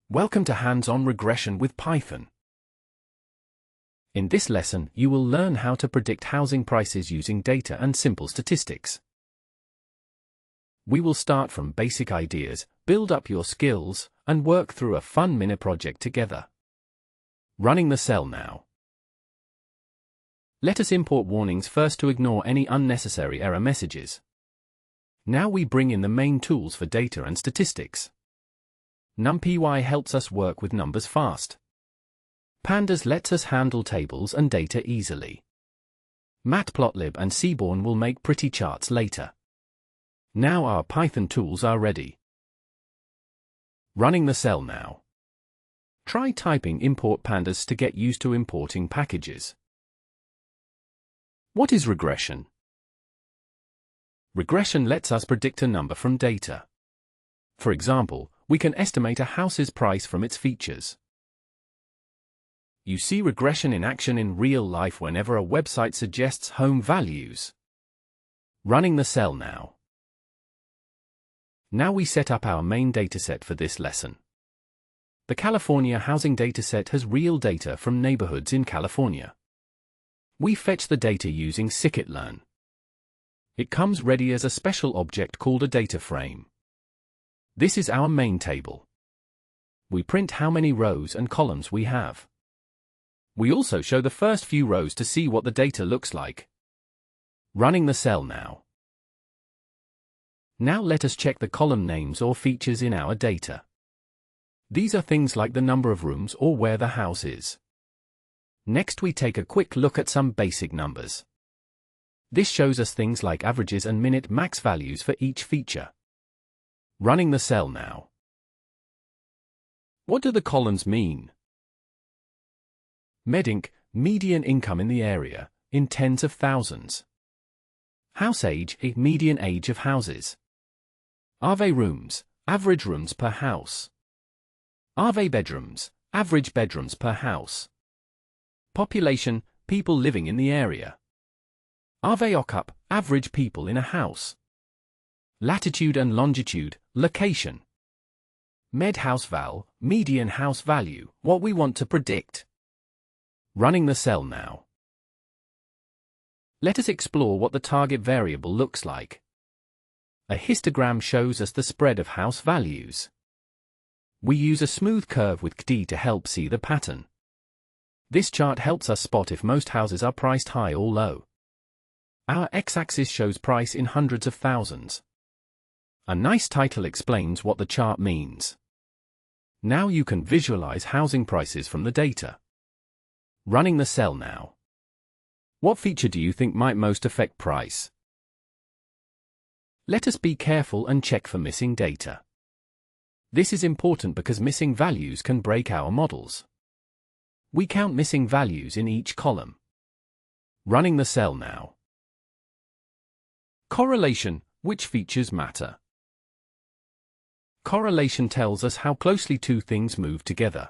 Welcome to Hands-on Regression with Python. In this lesson, you will learn how to predict housing prices using data and simple statistics. We will start from basic ideas, build up your skills, and work through a fun mini project together. Running the cell now. Let us import warnings first to ignore any unnecessary error messages. Now we bring in the main tools for data and statistics. NumPy helps us work with numbers fast. Pandas lets us handle tables and data easily. Matplotlib and Seaborn will make pretty charts later. Now our Python tools are ready. Running the cell now. Try typing import pandas to get used to importing packages. What is regression? Regression lets us predict a number from data. For example, we can estimate a house's price from its features. You see regression in action in real life whenever a website suggests home values. Running the cell now. Now we set up our main dataset for this lesson. The California housing dataset has real data from neighborhoods in California. We fetch the data using scikit-learn. It comes ready as a special object called a data frame. This is our main table. We print how many rows and columns we have. We also show the first few rows to see what the data looks like. Running the cell now. Now let us check the column names or features in our data. These are things like the number of rooms or where the house is. Next we take a quick look at some basic numbers. This shows us things like averages and minute max values for each feature. Running the cell now. What do the columns mean? Medinc, median income in the area, in tens of thousands. House age, median age of houses. Ave rooms, average rooms per house. Ave bedrooms, average bedrooms per house. Population, people living in the area. Ave occup, average people in a house. Latitude and longitude, location. Med house val, median house value, what we want to predict. Running the cell now. Let us explore what the target variable looks like. A histogram shows us the spread of house values. We use a smooth curve with KD to help see the pattern. This chart helps us spot if most houses are priced high or low. Our x-axis shows price in hundreds of thousands. A nice title explains what the chart means. Now you can visualize housing prices from the data. Running the cell now. What feature do you think might most affect price? Let us be careful and check for missing data. This is important because missing values can break our models. We count missing values in each column. Running the cell now. Correlation, which features matter? Correlation tells us how closely two things move together.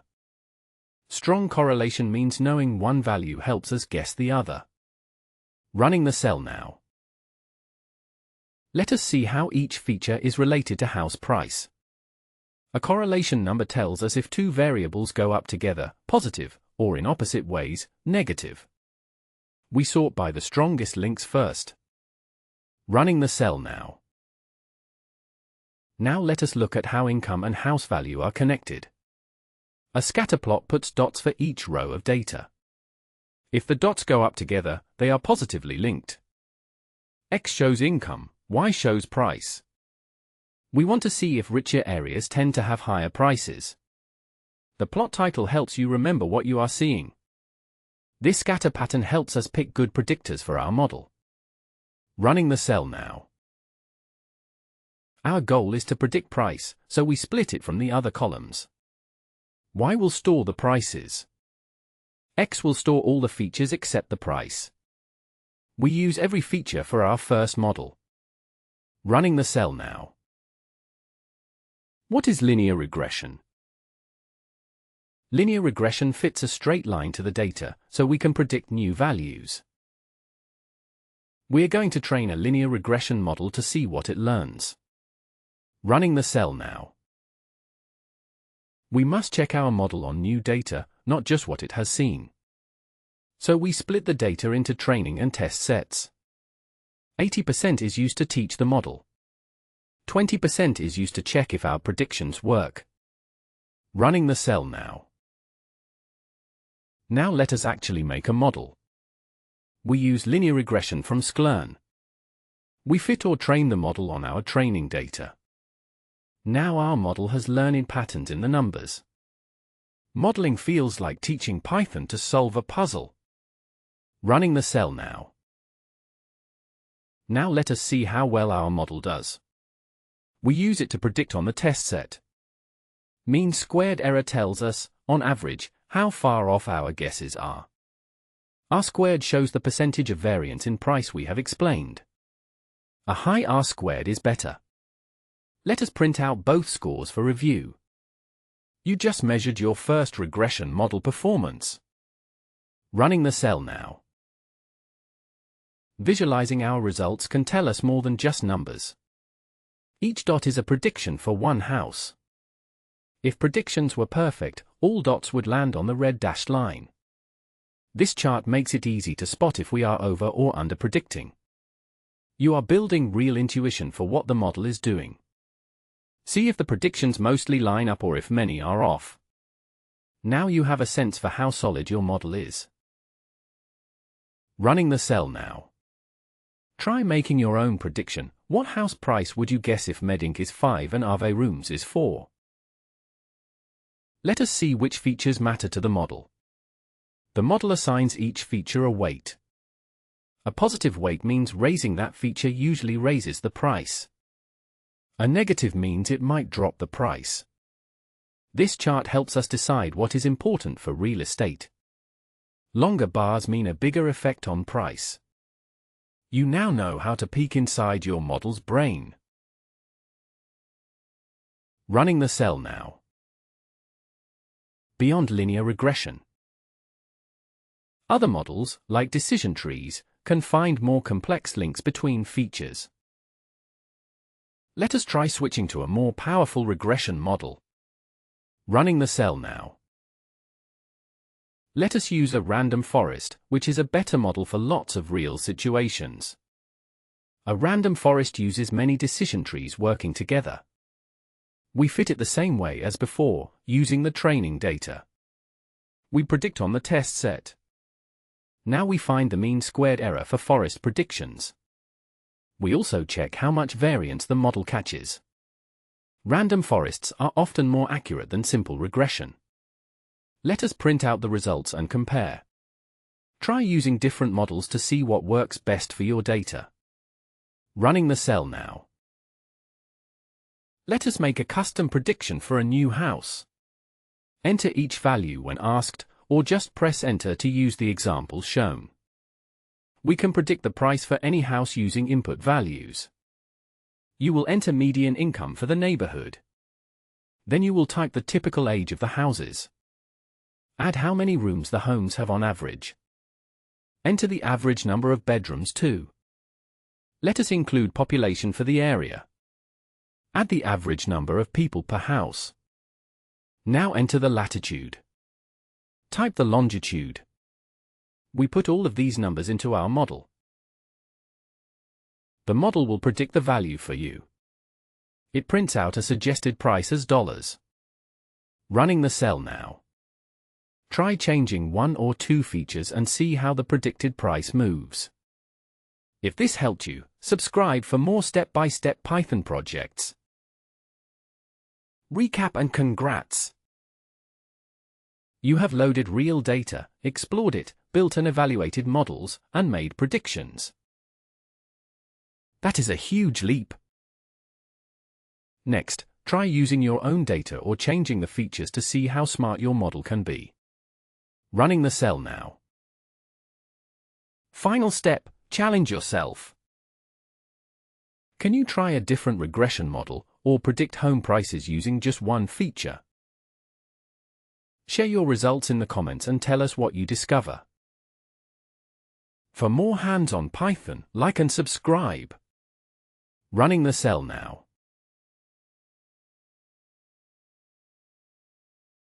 Strong correlation means knowing one value helps us guess the other. Running the cell now. Let us see how each feature is related to house price. A correlation number tells us if two variables go up together, positive, or in opposite ways, negative. We sort by the strongest links first. Running the cell now. Now let us look at how income and house value are connected. A scatter plot puts dots for each row of data. If the dots go up together, they are positively linked. X shows income, Y shows price. We want to see if richer areas tend to have higher prices. The plot title helps you remember what you are seeing. This scatter pattern helps us pick good predictors for our model. Running the cell now. Our goal is to predict price, so we split it from the other columns. Y will store the prices. X will store all the features except the price. We use every feature for our first model. Running the cell now. What is linear regression? Linear regression fits a straight line to the data, so we can predict new values. We are going to train a linear regression model to see what it learns. Running the cell now. We must check our model on new data, not just what it has seen. So we split the data into training and test sets. 80% is used to teach the model. 20% is used to check if our predictions work. Running the cell now. Now let us actually make a model. We use linear regression from Sklearn. We fit or train the model on our training data. Now our model has learned patterns in the numbers. Modeling feels like teaching Python to solve a puzzle. Running the cell now. Now let us see how well our model does. We use it to predict on the test set. Mean squared error tells us, on average, how far off our guesses are. R squared shows the percentage of variance in price we have explained. A high R squared is better. Let us print out both scores for review. You just measured your first regression model performance. Running the cell now. Visualizing our results can tell us more than just numbers. Each dot is a prediction for one house. If predictions were perfect, all dots would land on the red dashed line. This chart makes it easy to spot if we are over or under predicting. You are building real intuition for what the model is doing. See if the predictions mostly line up or if many are off. Now you have a sense for how solid your model is. Running the cell now. Try making your own prediction. What house price would you guess if Meddink is 5 and Ave Rooms is 4? Let us see which features matter to the model. The model assigns each feature a weight. A positive weight means raising that feature usually raises the price. A negative means it might drop the price. This chart helps us decide what is important for real estate. Longer bars mean a bigger effect on price. You now know how to peek inside your model's brain. Running the cell now. Beyond linear regression. Other models, like decision trees, can find more complex links between features. Let us try switching to a more powerful regression model. Running the cell now. Let us use a random forest, which is a better model for lots of real situations. A random forest uses many decision trees working together. We fit it the same way as before, using the training data. We predict on the test set. Now we find the mean squared error for forest predictions. We also check how much variance the model catches. Random forests are often more accurate than simple regression. Let us print out the results and compare. Try using different models to see what works best for your data. Running the cell now. Let us make a custom prediction for a new house. Enter each value when asked, or just press enter to use the examples shown. We can predict the price for any house using input values. You will enter median income for the neighborhood. Then you will type the typical age of the houses. Add how many rooms the homes have on average. Enter the average number of bedrooms too. Let us include population for the area. Add the average number of people per house. Now enter the latitude. Type the longitude. We put all of these numbers into our model. The model will predict the value for you. It prints out a suggested price as dollars. Running the cell now. Try changing one or two features and see how the predicted price moves. If this helped you, subscribe for more step-by-step Python projects. Recap and congrats! You have loaded real data, explored it, built and evaluated models, and made predictions. That is a huge leap. Next, try using your own data or changing the features to see how smart your model can be. Running the cell now. Final step, challenge yourself. Can you try a different regression model, or predict home prices using just one feature? Share your results in the comments and tell us what you discover. For more hands-on Python, like and subscribe. Running the cell now.